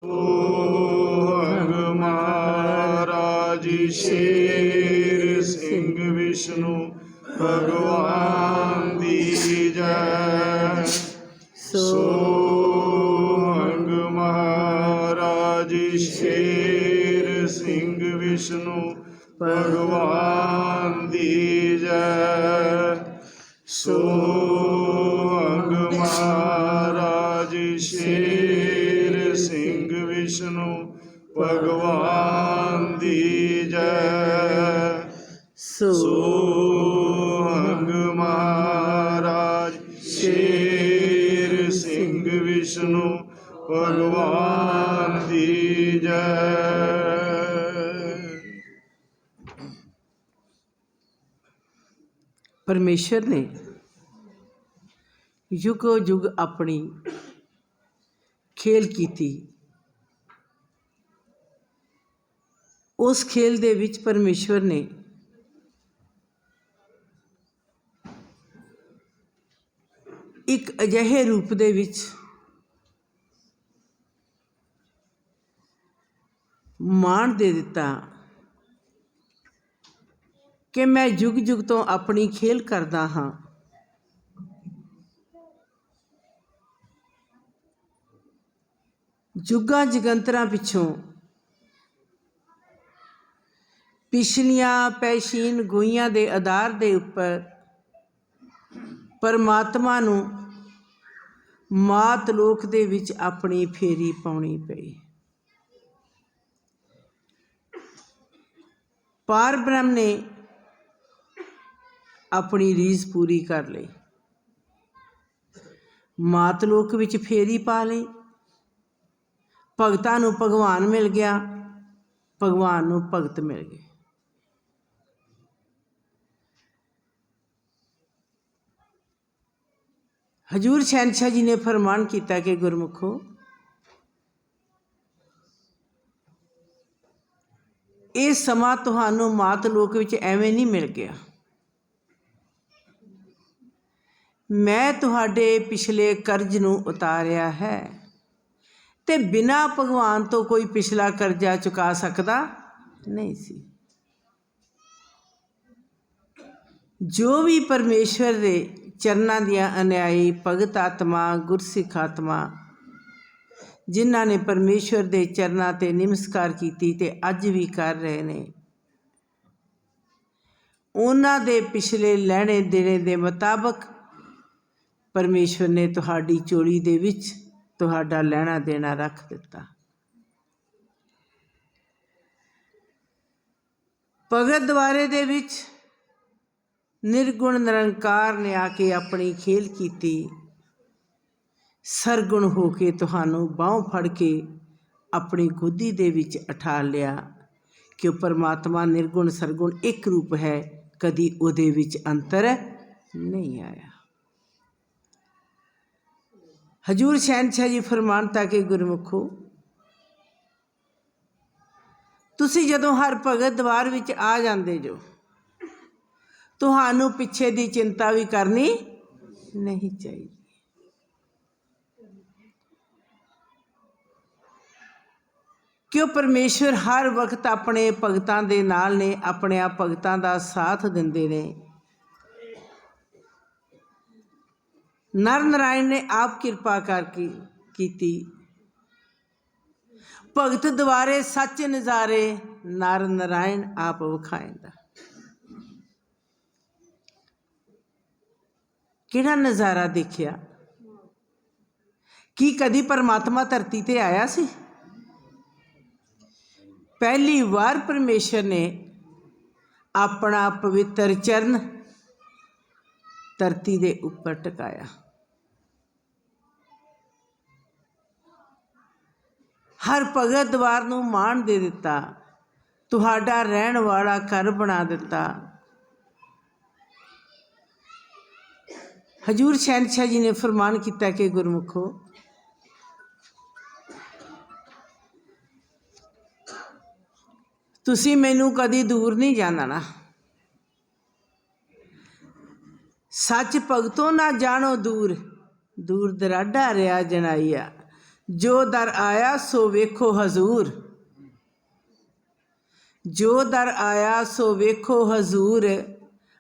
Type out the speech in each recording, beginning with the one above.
सोहंग महाराज शेर सिंह विष्णु भगवान दी जय। सोहंग महाराज शेर सिंह विष्णु भगवान दी जय। सोहंग महाराज शेर सिंह विष्णु भगवान दी जय। सोहंग महाराज शेर सिंह विष्णु भगवान दी जय। परमेश्वर ने युगो युग अपनी खेल कीती। उस खेल दे विच परमेश्वर ने एक अजिहे रूप दे विच मान दे दिता कि मैं युग युग तो अपनी खेल करदा हाँ। जुगां जगंतरां पिछों पिछलियां पैशीन गोइयां दे आधार दे उपर परमात्मा नूं मात लोक दे विच अपनी फेरी पाउणी पई। पार ब्रह्म ने अपनी रीझ पूरी कर लई, मात लोक विच फेरी पा लई। भगतां नूं भगवान मिल गया, भगवान नूं भगत मिल गए। हजूर शहनशाह जी ने फरमान किया कि गुरमुखो, ये समा तुहानूं मात लोक विच एवें नहीं मिल गया। मैं तुहाडे पिछले कर्ज नूं उतारिया है, ते बिना भगवान तो कोई पिछला कर्जा चुका सकता नहीं सी। जो भी परमेश्वर दे चरनां दियां अन्यायी भगत आत्मा गुरसिख आत्मा जिन्हां ने परमेश्वर दे चरनां ते नमस्कार कीती ते अज भी कर रहे ने, उन्हां दे पिछले लैणे देणे दे मुताबक परमेश्वर ने तुहाडी झोली दे विच तुहाडा लैणा देना रख दिता। भगत द्वारे दे विच निर्गुण निरंकार ने आके अपनी खेल कीती। सरगुण होके तुहानूं बाहों फड़ के अपनी गोदी दे विच उठा लिया कि परमात्मा निर्गुण सरगुण एक रूप है, कदी उहदे विच अंतर नहीं आया। हजूर शहनशाह जी फरमानता कि गुरमुखो, तुसी जदों हर भगत द्वार विच आ जांदे जो, तुहानूं पिछे दी चिंता भी करनी नहीं चाहिए। क्यों परमेश्वर हर वक्त अपने भगतां दे नाल ने, अपने भगतां दा साथ दिंदे ने। नर नारायण ने आप कृपा करके कीती, भगत द्वारे सच नज़ारे नर नारायण आप विखाएंदा। किहड़ा नज़ारा देखिया? की कदी परमात्मा धरती ते आया सी? पहली बार परमेश्वर ने अपना पवित्र चरण धरती दे उपर टिकाया। हर भगत द्वार नूं मान दे दिता, तुहाडा रहण वाला घर बना दिता। हजूर शहनशाह जी ने फरमान किया कि गुरमुखो, तुसी मैनू कदी दूर नहीं जानना। सच भगतों ना जानो दूर, दूर दराडा रहा जनाइया। जो दर आया सो वेखो हजूर, जो दर आया सो वेखो हजूर,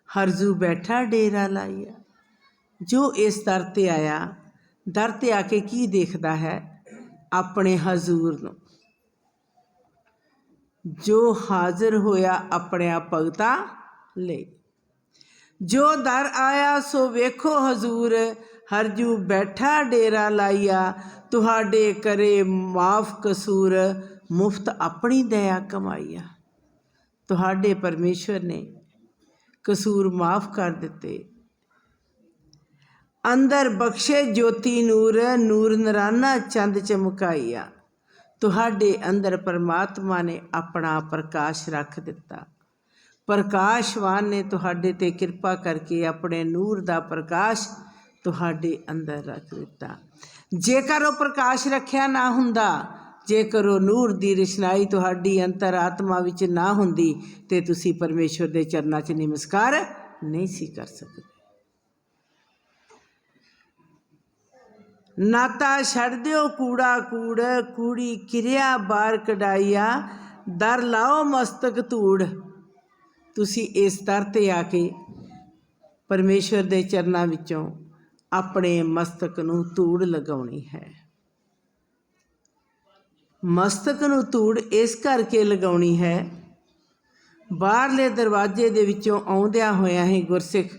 हरजू बैठा डेरा लाइया। जो इस दर ते आया, दर ते आके की देखदा है? अपने हजूर नूं। जो हाजिर होया अपने भगतां लई। जो दर आया सो वेखो हजूर, हरजू बैठा डेरा लाइया। तुहाडे करे माफ कसूर, मुफ्त अपनी दया कमाईया। तुहाडे परमेश्वर ने कसूर माफ कर दिते। अंदर बख्शे ज्योति नूर, नूर नराना चंद चमकाईया। तुहाडे अंदर परमात्मा ने अपना प्रकाश रख दिता। प्रकाशवान ने तुहाडे ते किरपा करके अपने नूर दा प्रकाश तुहाडे अंदर रख दिता। जेकर वो प्रकाश रखिया ना हुंदा, जेकर वो नूर दी रोशनाई तुहाडी अंतर आत्मा विच ना हुंदी, ते तुसी परमेश्वर दे चरनां 'च नमस्कार नहीं सी कर सकदे। नाता छड़ दिओ कूड़ा कूड़, कूड़ी किरिया बार कढाईया। दर लाओ मस्तक धूड़। तुसी इस दर ते आके परमेश्वर दे चरनां विचों अपने मस्तक नूं धूड़ लगाउणी है। मस्तक नूं धूड़ इस करके लगाउणी है, बाहरले दरवाजे दे विचों आउंदियां होइयां ही गुरसिख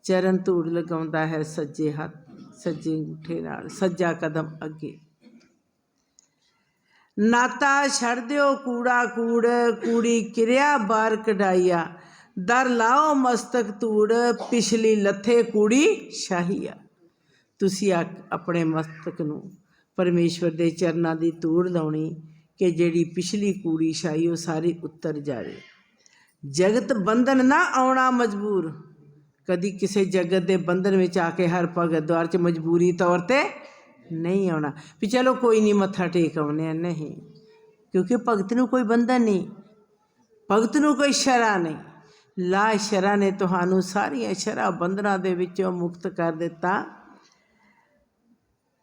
चरण धूड़ लगाउंदा है सज्जे हत्थ, सज्जे अंगूठे नाल, सज्जा कदम अगे। नाता छड़ दिओ कूड़ा कूड़, कूड़ी किरिया बार कढाईया। दर लाओ मस्तक धूड़, पिछली लथे कूड़ी शाहीआ। तुसी अपने मस्तक नूं परमेश्वर दे चरनां दी धूड़ लाउणी कि जिहड़ी पिछली कूड़ी शाही वो सारी उतर जाए। जगत बंधन ना आउणा मजबूर। कदी किसी जगत के बंधन में आके हर भगत द्वार च मजबूरी तौर पर नहीं आना भी चलो कोई नहीं मत्था टेक आने, नहीं, क्योंकि भगत नूं कोई बंधन नहीं, भगत नूं कोई शरा नहीं। ला शरा ने तुहानूं सारिया शरा बंधनां दे विचों मुक्त कर दिता।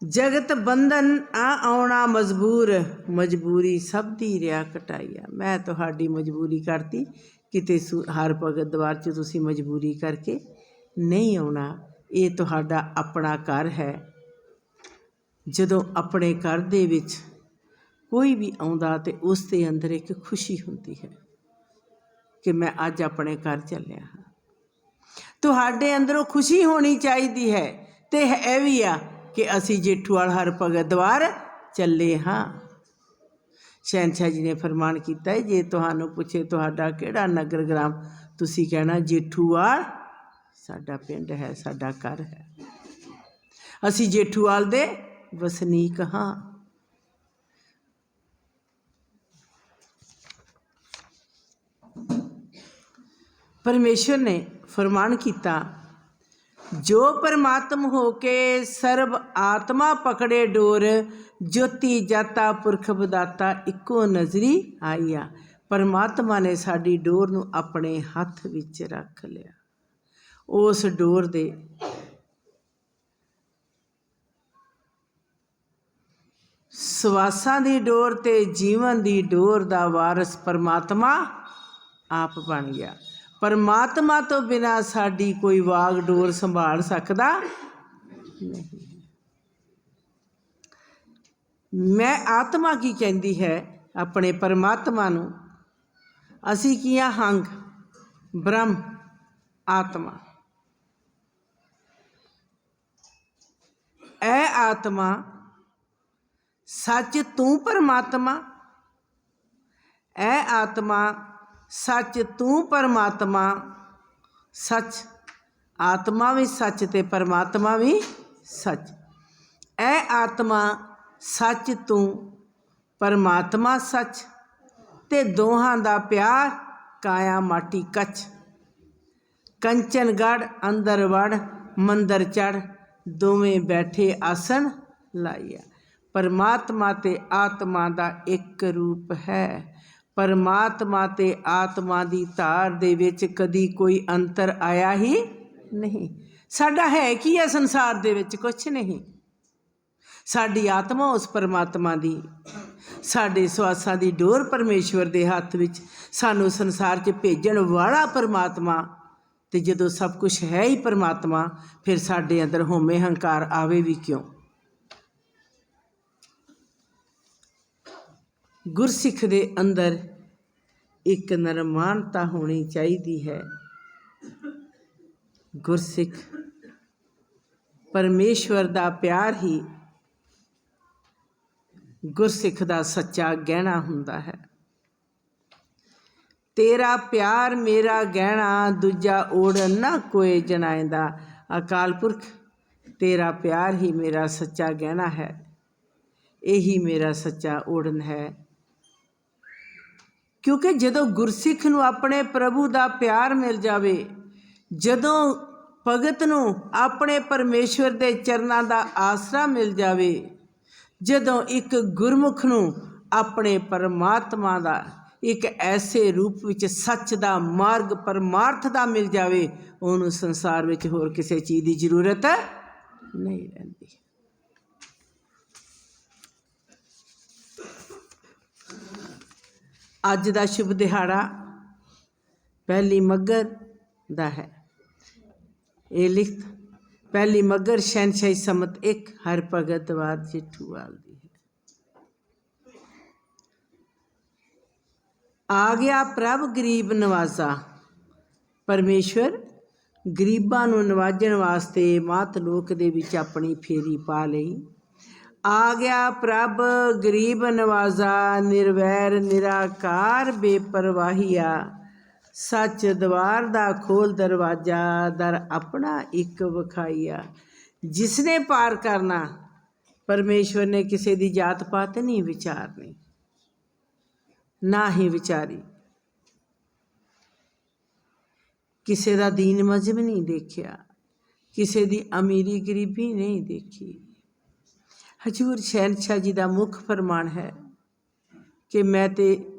जगत बंधन आ आउणा मजबूर, मजबूरी सब दी रिया घटाईया। मैं तुहाडी मजबूरी करती, किते हर भगत द्वार च तुसी मजबूरी करके नहीं आउणा। ये तुहाडा अपना घर है। जदों अपने घर दे विच कोई भी आउंदा ते उस दे अंदर एक खुशी हुंदी है कि मैं अज अपने घर चलिया हाँ। तुहाडे अंदरों खुशी होनी चाहिदी है, ते है भी आ कि असी जेठूवाल हर भगत द्वार चले हाँ। शहनशाह जी ने फरमान किया है, जे तुहानूं पुछे तुहाडा किहड़ा नगर ग्राम, तुसी कहना जेठूवाल साडा पिंड है, साडा घर है। असी जेठूवाल दे वसनीक हाँ। परमेश्वर ने फरमान किया, जो परमात्म होके सर्व आत्मा पकड़े डोर, ज्योति जाता पुरख बदाता इको नजरी आईया। परमात्मा ने साडी डोर नूं अपने हथ विच रख लिया। उस डोर दे सवासां दी डोर ते जीवन दी डोर दा वारस परमात्मा आप बन गया। परमात्मा तो बिना साडी कोई वाग डोर संभाल सकदा नहीं। मैं आत्मा की कहती है अपने परमात्मा नूं, असी किया हंग ब्रह्म आत्मा। ऐ आत्मा सच तू परमात्मा, ऐ आत्मा सच तू परमात्मा। सच आत्मा भी सच ते परमात्मा भी सच। ऐ आत्मा सच तू परमात्मा सच, ते दोहां दा प्यार काया माटी कच। कंचनगढ़ अंदर वड़ मंदर चढ़, दोवें बैठे आसन लाइया। परमात्मा ते आत्मा दा एक रूप है। परमात्मा ते आत्मा दी धार दे विच कदी कोई अंतर आया ही नहीं। साडा है की है संसार दे विच? कुछ नहीं। ਸਾਡੀ ਆਤਮਾ ਉਸ ਪਰਮਾਤਮਾ ਦੀ, ਸਾਡੇ ਸਵਾਸਾਂ ਦੀ ਡੋਰ ਪਰਮੇਸ਼ਵਰ ਦੇ ਹੱਥ ਵਿੱਚ, ਸਾਨੂੰ ਸੰਸਾਰ 'ਚ ਭੇਜਣ ਵਾਲਾ ਪਰਮਾਤਮਾ। ਤੇ ਜਦੋਂ ਸਭ ਕੁਝ ਹੈ ਹੀ ਪਰਮਾਤਮਾ, ਫਿਰ ਸਾਡੇ ਅੰਦਰ ਹਉਮੈ ਹੰਕਾਰ ਆਵੇ ਵੀ ਕਿਉਂ? ਗੁਰਸਿੱਖ ਦੇ ਅੰਦਰ ਇੱਕ ਨਿਰਮਾਨਤਾ ਹੋਣੀ ਚਾਹੀਦੀ ਹੈ। ਗੁਰਸਿੱਖ ਪਰਮੇਸ਼ਵਰ ਦਾ ਪਿਆਰ ਹੀ ਗੁਰਸਿੱਖ ਦਾ ਸੱਚਾ ਗਹਿਣਾ ਹੁੰਦਾ ਹੈ। ਤੇਰਾ ਪਿਆਰ ਮੇਰਾ ਗਹਿਣਾ, ਦੂਜਾ ਓੜਨ ਨਾ ਕੋਏ ਜਣਾਇਂਦਾ। ਅਕਾਲ ਪੁਰਖ, ਤੇਰਾ ਪਿਆਰ ਹੀ ਮੇਰਾ ਸੱਚਾ ਗਹਿਣਾ ਹੈ, ਇਹੀ ਮੇਰਾ ਸੱਚਾ ਓੜਨ ਹੈ। ਕਿਉਂਕਿ ਜਦੋਂ ਗੁਰਸਿੱਖ ਨੂੰ ਆਪਣੇ ਪ੍ਰਭੂ ਦਾ ਪਿਆਰ ਮਿਲ ਜਾਵੇ, ਜਦੋਂ ਭਗਤ ਨੂੰ ਆਪਣੇ ਪਰਮੇਸ਼ਵਰ ਦੇ ਚਰਨਾਂ ਦਾ ਆਸਰਾ ਮਿਲ ਜਾਵੇ, ਜਦੋਂ ਇੱਕ ਗੁਰਮੁਖ ਨੂੰ ਆਪਣੇ ਪਰਮਾਤਮਾ ਦਾ ਇੱਕ ਐਸੇ ਰੂਪ ਵਿੱਚ ਸੱਚ ਦਾ ਮਾਰਗ ਪਰਮਾਰਥ ਦਾ ਮਿਲ ਜਾਵੇ, ਉਹਨੂੰ ਸੰਸਾਰ ਵਿੱਚ ਹੋਰ ਕਿਸੇ ਚੀਜ਼ ਦੀ ਜ਼ਰੂਰਤ ਨਹੀਂ ਰਹਿੰਦੀ। ਅੱਜ ਦਾ ਸ਼ੁਭ ਦਿਹਾੜਾ ਪਹਿਲੀ ਮੱਘਰ ਦਾ ਹੈ। ਇਹ ਲਿਖਤ ਪਹਿਲੀ ਮੱਘਰ ਸ਼ਹਿਨਸ਼ਾਹੀ ਸੰਮਤ 1 ਹਰਭਗਤ ਵਾਰ ਜੇਠੂਵਾਲ ਦੀ ਹੈ। ਆ ਗਿਆ ਪ੍ਰਭ ਗਰੀਬ ਨਵਾਜ਼ਾ। ਪਰਮੇਸ਼ਵਰ ਗਰੀਬਾਂ ਨੂੰ ਨਵਾਜਣ ਵਾਸਤੇ ਮਾਤ ਲੋਕ ਦੇ ਵਿੱਚ ਆਪਣੀ ਫੇਰੀ ਪਾ ਲਈ। ਆ ਗਿਆ ਪ੍ਰਭ ਗਰੀਬ ਨਵਾਜ਼ਾ, ਨਿਰਵੈਰ ਨਿਰਾਕਾਰ ਬੇਪਰਵਾਹੀਆ। ਸੱਚ ਦਵਾਰ ਦਾ ਖੋਲ ਦਰਵਾਜ਼ਾ, ਦਰ ਆਪਣਾ ਇੱਕ ਵਿਖਾਈਆ। ਜਿਸਨੇ ਪਾਰ ਕਰਨਾ, ਪਰਮੇਸ਼ਵਰ ਨੇ ਕਿਸੇ ਦੀ ਜਾਤ ਪਾਤ ਨਹੀਂ ਵਿਚਾਰਨੀ, ਨਾ ਹੀ ਵਿਚਾਰੀ। ਕਿਸੇ ਦਾ ਦੀਨ ਮਜ਼ਹਬ ਨਹੀਂ ਦੇਖਿਆ, ਕਿਸੇ ਦੀ ਅਮੀਰੀ ਗਰੀਬੀ ਨਹੀਂ ਦੇਖੀ। ਹਜ਼ੂਰ ਸ਼ਹਿਨਸ਼ਾਹ ਜੀ ਦਾ ਮੁੱਖ ਫਰਮਾਨ ਹੈ ਕਿ ਮੈਂ ਤੇ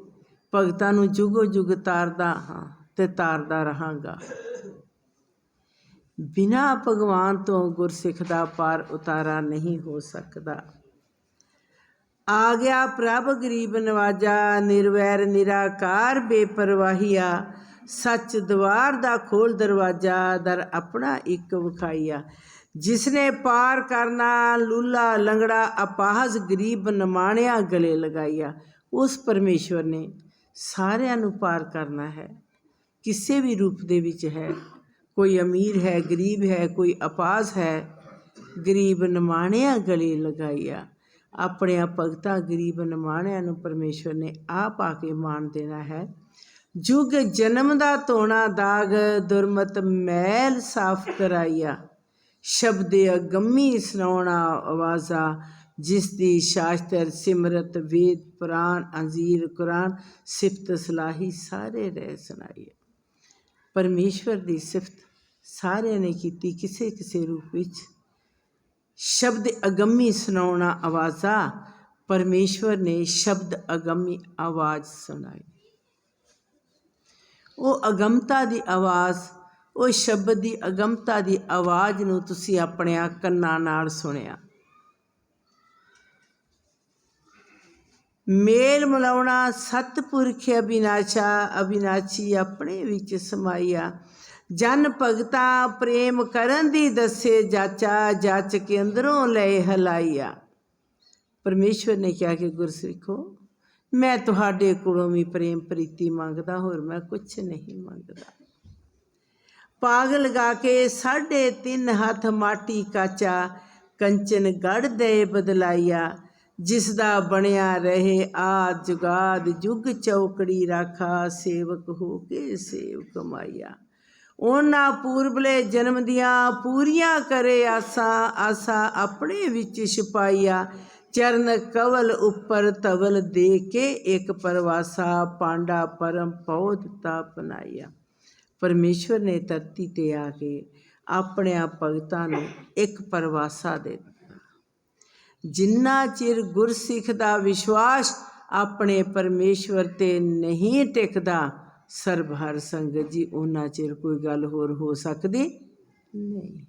ਭਗਤਾਂ ਨੂੰ ਜੁਗੋ ਜੁਗ ਤਾਰਦਾ ਹਾਂ ਤੇ ਤਾਰਦਾ ਰਹਾਂਗਾ। ਬਿਨਾਂ ਭਗਵਾਨ ਤੋਂ ਗੁਰਸਿੱਖ ਦਾ ਪਾਰ ਉਤਾਰਾ ਨਹੀਂ ਹੋ ਸਕਦਾ। ਆ ਗਿਆ ਪ੍ਰਭ ਗਰੀਬ ਨਵਾਜਾ, ਨਿਰਵੈਰ ਨਿਰਾਕਾਰ ਬੇਪਰਵਾਹੀਆ। ਸੱਚ ਦਵਾਰ ਦਾ ਖੋਲ ਦਰਵਾਜ਼ਾ, ਦਰ ਆਪਣਾ ਇੱਕ ਵਿਖਾਈਆ। ਜਿਸਨੇ ਪਾਰ ਕਰਨਾ, ਲੂਲਾ ਲੰਗੜਾ ਅਪਾਹਜ ਗਰੀਬ ਨਿਮਾਣਿਆ ਗਲੇ ਲਗਾਈਆ। ਉਸ ਪਰਮੇਸ਼ਵਰ ਨੇ ਸਾਰਿਆਂ ਨੂੰ ਪਾਰ ਕਰਨਾ ਹੈ, ਕਿਸੇ ਵੀ ਰੂਪ ਦੇ ਵਿੱਚ ਹੈ। ਕੋਈ ਅਮੀਰ ਹੈ, ਗਰੀਬ ਹੈ, ਕੋਈ ਅਪਾਹਜ ਹੈ, ਗਰੀਬ ਨਿਮਾਣਿਆ ਗਲੇ ਲਗਾਈਆ। ਆਪਣੇ ਭਗਤਾਂ ਗਰੀਬ ਨਿਮਾਣਿਆਂ ਨੂੰ ਪਰਮੇਸ਼ਵਰ ਨੇ ਆਪ ਆ ਕੇ ਮਾਣ ਦੇਣਾ ਹੈ। ਜੁਗ ਜਨਮ ਦਾ ਧੋਣਾ ਦਾਗ, ਦੁਰਮਤ ਮੈਲ ਸਾਫ਼ ਕਰਾਈਆ। ਸ਼ਬਦ ਅਗੰਮੀ ਸੁਣਾਉਣਾ ਆਵਾਜ਼ਾ, ਜਿਸ ਦੀ ਸ਼ਾਸਤਰ ਸਿਮਰਤ ਵੇਦ ਪੁਰਾਨ ਅੰਜੀਰ ਕੁਰਾਨ। ਸਿਫਤ ਸਲਾਹੀ ਸਾਰੇ ਰਹਿ ਸੁਣਾਈਏ। ਪਰਮੇਸ਼ਵਰ ਦੀ ਸਿਫਤ ਸਾਰਿਆਂ ਨੇ ਕੀਤੀ ਕਿਸੇ ਕਿਸੇ ਰੂਪ ਵਿੱਚ। ਸ਼ਬਦ ਅਗੰਮੀ ਸੁਣਾਉਣਾ ਆਵਾਜ਼ਾ, ਪਰਮੇਸ਼ਵਰ ਨੇ ਸ਼ਬਦ ਅਗੰਮੀ ਆਵਾਜ਼ ਸੁਣਾਈ। ਉਹ ਅਗੰਮਤਾ ਦੀ ਆਵਾਜ਼, ਉਹ ਸ਼ਬਦ ਦੀ ਅਗੰਮਤਾ ਦੀ ਆਵਾਜ਼ ਨੂੰ ਤੁਸੀਂ ਆਪਣਿਆਂ ਕੰਨਾਂ ਨਾਲ ਸੁਣਿਆ। ਮੇਲ ਮਿਲਾਉਣਾ ਸਤਿਪੁਰਖ ਅਬਿਨਾਸ਼ਾ, ਅਬਿਨਾਸ਼ੀ ਆਪਣੇ ਵਿੱਚ ਸਮਾਈਆ। ਜਨ ਭਗਤਾਂ ਪ੍ਰੇਮ ਕਰਨ ਦੀ ਦੱਸੇ ਜਾਚਾ, ਜਾਚ ਕੇ ਅੰਦਰੋਂ ਲਏ ਹਲਾਈਆ। ਪਰਮੇਸ਼ਵਰ ਨੇ ਕਿਹਾ ਕਿ ਗੁਰਸਿੱਖੋ, ਮੈਂ ਤੁਹਾਡੇ ਕੋਲੋਂ ਵੀ ਪ੍ਰੇਮ ਪ੍ਰੀਤੀ ਮੰਗਦਾ, ਹੋਰ ਮੈਂ ਕੁਛ ਨਹੀਂ ਮੰਗਦਾ। ਪਾਗ ਲਗਾ ਕੇ 3.5 ਹੱਥ ਮਾਟੀ ਕਾਚਾ, ਕੰਚਨ ਗੜ ਦੇ ਬਦਲਾਈਆ। ਜਿਸ ਦਾ ਬਣਿਆ ਰਹੇ ਆਦ ਜੁਗਾਦ, ਜੁਗ ਚੌਕੜੀ ਰਾਖਾ। ਸੇਵਕ ਹੋ ਕੇ ਸੇਵ ਕਮਾਈਆ। ਉਹਨਾਂ ਪੂਰਬਲੇ ਜਨਮ ਦੀਆਂ ਪੂਰੀਆਂ ਕਰੇ ਆਸਾਂ, ਆਸਾ ਆਪਣੇ ਵਿੱਚ ਛੁਪਾਈਆ। ਚਰਨ ਕਵਲ ਉੱਪਰ ਧਵਲ ਦੇ ਕੇ ਇੱਕ ਪਰਵਾਸਾ, ਪਾਂਡਾ ਪਰਮ ਪਉ ਦਿੱਤਾ ਅਪਣਾਈਆ। ਪਰਮੇਸ਼ਵਰ ਨੇ ਧਰਤੀ 'ਤੇ ਆ ਕੇ ਆਪਣਿਆਂ ਭਗਤਾਂ ਨੂੰ ਇੱਕ ਪਰਵਾਸਾ ਦੇ ਦਿੱਤਾ। ਜਿੰਨਾ ਚਿਰ ਗੁਰਸਿੱਖ ਦਾ ਵਿਸ਼ਵਾਸ ਆਪਣੇ ਪਰਮੇਸ਼ਵਰ 'ਤੇ ਨਹੀਂ ਟਿਕਦਾ, ਸਰਬ ਹਰ ਸੰਗਤ ਜੀ, ਉਹਨਾਂ ਚਿਰ ਕੋਈ ਗੱਲ ਹੋਰ ਹੋ ਸਕਦੀ ਨਹੀਂ।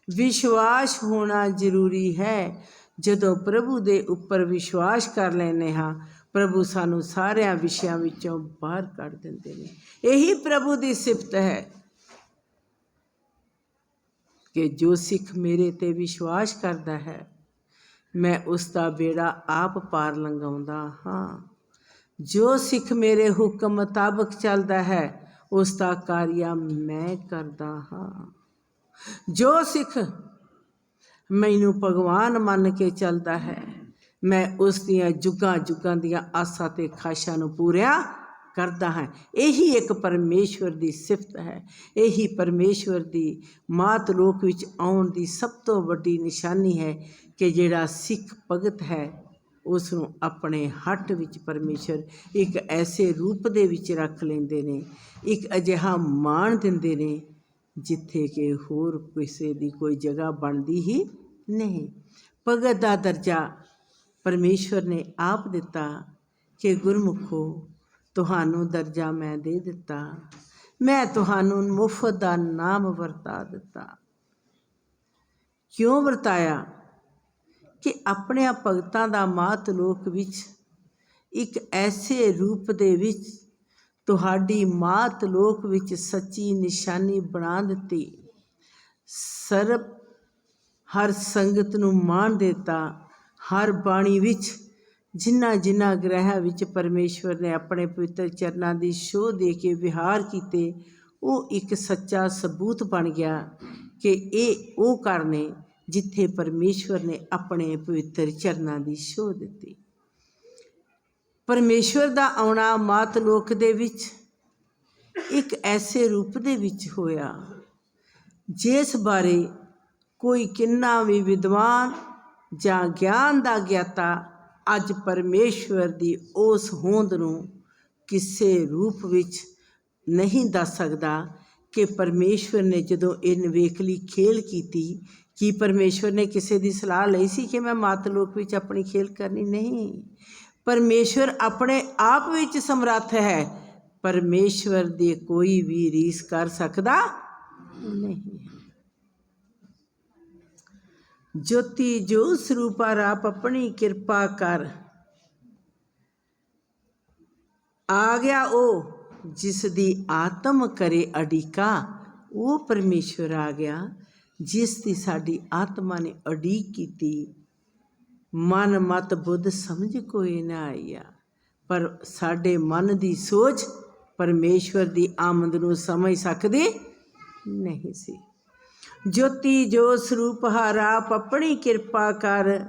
ਵਿਸ਼ਵਾਸ ਹੋਣਾ ਜ਼ਰੂਰੀ ਹੈ। ਜਦੋਂ ਪ੍ਰਭੂ ਦੇ ਉੱਪਰ ਵਿਸ਼ਵਾਸ ਕਰ ਲੈਂਦੇ ਹਾਂ, ਪ੍ਰਭੂ ਸਾਨੂੰ ਸਾਰਿਆਂ ਵਿਸ਼ਿਆਂ ਵਿੱਚੋਂ ਬਾਹਰ ਕੱਢ ਦਿੰਦੇ ਨੇ। ਇਹੀ ਪ੍ਰਭੂ ਦੀ ਸਿਫਤ ਹੈ ਕਿ ਜੋ ਸਿੱਖ ਮੇਰੇ 'ਤੇ ਵਿਸ਼ਵਾਸ ਕਰਦਾ ਹੈ, ਮੈਂ ਉਸ ਦਾ ਬੇੜਾ ਆਪ ਪਾਰ ਲੰਘਾਉਂਦਾ ਹਾਂ। ਜੋ ਸਿੱਖ ਮੇਰੇ ਹੁਕਮ ਮੁਤਾਬਕ ਚੱਲਦਾ ਹੈ, ਉਸ ਦਾ ਕਾਰਿਆ ਮੈਂ ਕਰਦਾ ਹਾਂ। ਜੋ ਸਿੱਖ ਮੈਨੂੰ ਭਗਵਾਨ ਮੰਨ ਕੇ ਚੱਲਦਾ ਹੈ, ਮੈਂ ਉਸ ਦੀਆਂ ਜੁਗਾਂ ਜੁਗਾਂ ਦੀਆਂ ਆਸਾਂ ਤੇ ਖਾਸ਼ਾਂ ਨੂੰ ਪੂਰੀਆਂ ਕਰਦਾ ਹਾਂ। ਇਹੀ ਇੱਕ ਪਰਮੇਸ਼ਵਰ ਦੀ ਸਿਫਤ ਹੈ। ਇਹੀ ਪਰਮੇਸ਼ਵਰ ਦੀ ਮਾਤ ਲੋਕ ਵਿੱਚ ਆਉਣ ਦੀ ਸਭ ਤੋਂ ਵੱਡੀ ਨਿਸ਼ਾਨੀ ਹੈ ਕਿ ਜਿਹੜਾ ਸਿੱਖ ਭਗਤ ਹੈ, ਉਸ ਨੂੰ ਆਪਣੇ ਹੱਟ ਵਿੱਚ ਪਰਮੇਸ਼ਵਰ ਇੱਕ ਐਸੇ ਰੂਪ ਦੇ ਵਿੱਚ ਰੱਖ ਲੈਂਦੇ ਨੇ, ਇੱਕ ਅਜਿਹਾ ਮਾਣ ਦਿੰਦੇ ਨੇ ਜਿੱਥੇ ਕਿ ਹੋਰ ਕਿਸੇ ਦੀ ਕੋਈ ਜਗ੍ਹਾ ਬਣਦੀ ਹੀ ਨਹੀਂ। ਭਗਤ ਦਾ ਦਰਜਾ ਪਰਮੇਸ਼ਵਰ ਨੇ ਆਪ ਦਿੱਤਾ ਕਿ ਗੁਰਮੁਖੋ, ਤੁਹਾਨੂੰ ਦਰਜਾ ਮੈਂ ਦੇ ਦਿੱਤਾ, ਮੈਂ ਤੁਹਾਨੂੰ ਮੁਫਤ ਦਾ ਨਾਮ ਵਰਤਾ ਦਿੱਤਾ। ਕਿਉਂ ਵਰਤਾਇਆ? ਕਿ ਆਪਣੇ ਭਗਤਾਂ ਦਾ ਮਾਤ ਲੋਕ ਵਿੱਚ ਇੱਕ ਐਸੇ ਰੂਪ ਦੇ ਵਿੱਚ ਤੁਹਾਡੀ ਮਾਤ ਲੋਕ ਵਿੱਚ ਸੱਚੀ ਨਿਸ਼ਾਨੀ ਬਣਾ ਦਿੱਤੀ। ਹਰ ਸੰਗਤ ਨੂੰ ਮਾਣ ਦਿੱਤਾ। ਹਰ ਬਾਣੀ ਵਿੱਚ ਜਿਨ੍ਹਾਂ ਗ੍ਰਹਿਆਂ ਵਿੱਚ ਪਰਮੇਸ਼ਵਰ ਨੇ ਆਪਣੇ ਪਵਿੱਤਰ ਚਰਨਾਂ ਦੀ ਛੋਹ ਦੇ ਕੇ ਵਿਹਾਰ ਕੀਤੇ, ਉਹ ਇੱਕ ਸੱਚਾ ਸਬੂਤ ਬਣ ਗਿਆ ਕਿ ਇਹ ਉਹ ਘਰ ਨੇ ਜਿੱਥੇ ਪਰਮੇਸ਼ਵਰ ਨੇ ਆਪਣੇ ਪਵਿੱਤਰ ਚਰਨਾਂ ਦੀ ਛੋਹ ਦਿੱਤੀ। ਪਰਮੇਸ਼ਵਰ ਦਾ ਆਉਣਾ ਮਾਤ ਲੋਕ ਦੇ ਵਿੱਚ ਇੱਕ ਐਸੇ ਰੂਪ ਦੇ ਵਿੱਚ ਹੋਇਆ ਜਿਸ ਬਾਰੇ ਕੋਈ ਕਿੰਨਾ ਵੀ ਵਿਦਵਾਨ ਜਾਂ ਗਿਆਨ ਦਾ ਗਿਆਤਾ ਅੱਜ ਪਰਮੇਸ਼ਵਰ ਦੀ ਉਸ ਹੋਂਦ ਨੂੰ ਕਿਸੇ ਰੂਪ ਵਿੱਚ ਨਹੀਂ ਦੱਸ ਸਕਦਾ ਕਿ ਪਰਮੇਸ਼ਵਰ ਨੇ ਜਦੋਂ ਇਹ ਨਿਵੇਕਲੀ ਖੇਲ ਕੀਤੀ, ਕੀ ਪਰਮੇਸ਼ਵਰ ਨੇ ਕਿਸੇ ਦੀ ਸਲਾਹ ਲਈ ਸੀ ਕਿ ਮੈਂ ਮਾਤ ਲੋਕ ਵਿੱਚ ਆਪਣੀ ਖੇਲ ਕਰਨੀ? ਨਹੀਂ। ਪਰਮੇਸ਼ਵਰ ਆਪਣੇ ਆਪ ਵਿੱਚ ਸਮਰੱਥ ਹੈ। ਪਰਮੇਸ਼ਵਰ ਦੀ ਕੋਈ ਵੀ ਰੀਸ ਕਰ ਸਕਦਾ ਨਹੀਂ। ਜੋਤੀ ਜੋ ਸਰੂਪਾ ਆਪ ਆਪਣੀ ਕਿਰਪਾ ਕਰ, ਆ ਗਿਆ ਉਹ ਜਿਸ ਦੀ ਆਤਮ ਕਰੇ ਅਡੀਕਾ। ਉਹ ਪਰਮੇਸ਼ਵਰ ਆ ਗਿਆ ਜਿਸ ਦੀ ਸਾਡੀ ਆਤਮਾ ਨੇ ਅਡੀਕ ਕੀਤੀ। ਮਨ ਮਤ ਬੁੱਧ ਸਮਝ ਕੋਈ ਨਾ ਆਇਆ, ਪਰ ਸਾਡੇ ਮਨ ਦੀ ਸੋਚ ਪਰਮੇਸ਼ਵਰ ਦੀ ਆਮਦ ਨੂੰ ਸਮਝ ਸਕਦੀ ਨਹੀਂ ਸੀ। ਜੋਤੀ ਜੋ ਸਰੂਪ ਹਰ ਆਪ ਆਪਣੀ ਕਿਰਪਾ ਕਰ,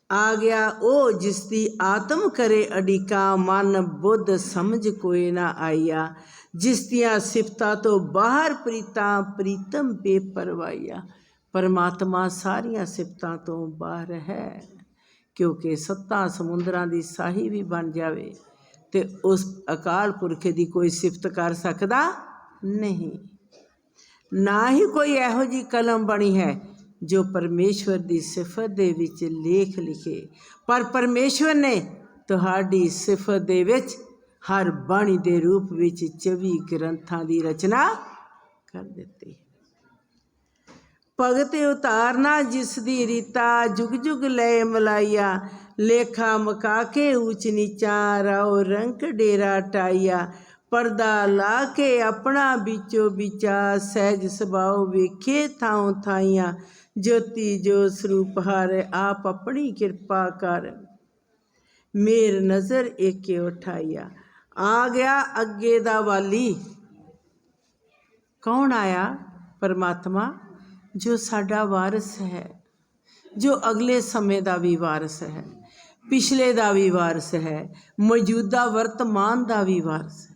ਆ ਗਿਆ ਉਹ ਜਿਸ ਦੀ ਆਤਮ ਕਰੇ ਅਡੀਕਾ। ਮਨ ਬੁੱਧ ਸਮਝ ਕੋਈ ਨਾ ਆਇਆ, ਜਿਸ ਦੀਆਂ ਸਿਫਤਾਂ ਤੋਂ ਬਾਹਰ ਪ੍ਰੀਤਾਂ ਪ੍ਰੀਤਮ ਬੇਪਰਵਾਹੀਆ। ਪਰਮਾਤਮਾ ਸਾਰੀਆਂ ਸਿਫਤਾਂ ਤੋਂ ਬਾਹਰ ਹੈ, ਕਿਉਂਕਿ ਸੱਤਾਂ ਸਮੁੰਦਰਾਂ ਦੀ ਸਾਹੀ ਵੀ ਬਣ ਜਾਵੇ ਤੇ ਉਸ ਅਕਾਲ ਪੁਰਖ ਦੀ ਕੋਈ ਸਿਫਤ ਕਰ ਸਕਦਾ ਨਹੀਂ। ਨਾ ਹੀ ਕੋਈ ਇਹੋ ਜਿਹੀ ਕਲਮ ਬਣੀ ਹੈ ਜੋ ਪਰਮੇਸ਼ਵਰ ਦੀ ਸਿਫਤ ਦੇ ਵਿੱਚ ਲੇਖ ਲਿਖੇ, ਪਰ ਪਰਮੇਸ਼ਵਰ ਨੇ ਤੁਹਾਡੀ ਸਿਫਤ ਦੇ ਵਿੱਚ ਹਰ ਬਾਣੀ ਦੇ ਰੂਪ ਵਿੱਚ 24 ਗ੍ਰੰਥਾਂ ਦੀ ਰਚਨਾ ਕਰ ਦਿੱਤੀ। ਭਗਤ ਉਤਾਰਨਾ ਜਿਸ ਦੀ ਰੀਤਾ, ਜੁਗ ਜੁਗ ਲੈ ਮਲਾਈਆ। ਲੇਖਾ ਮਕਾ ਕੇ ਊਚ ਨੀਚਾ, ਰਾਓ ਰੰਕ ਡੇਰਾ ਟਾਈਆ। ਪਰਦਾ ਲਾ ਕੇ ਆਪਣਾ ਵਿੱਚੋ ਵਿਚਾ, ਸਹਿਜ ਸੁਭਾਉ ਵੇਖੇ ਥਾਉ ਥਾਈਆਂ। ਜੋਤੀ ਜੋ ਸਰੂਪ ਹਰ ਆਪ ਆਪਣੀ ਕਿਰਪਾ ਕਰ, ਮੇਰ ਨਜ਼ਰ ਏਕੇ ਉਠਾਈਆ। ਆ ਗਿਆ ਅੱਗੇ ਦਾ ਵਾਲੀ। ਕੌਣ ਆਇਆ? ਪਰਮਾਤਮਾ, ਜੋ ਸਾਡਾ ਵਾਰਿਸ ਹੈ, ਜੋ ਅਗਲੇ ਸਮੇਂ ਦਾ ਵੀ ਵਾਰਿਸ ਹੈ, ਪਿਛਲੇ ਦਾ ਵੀ ਵਾਰਿਸ ਹੈ, ਮੌਜੂਦਾ ਵਰਤਮਾਨ ਦਾ ਵੀ ਵਾਰਿਸ ਹੈ।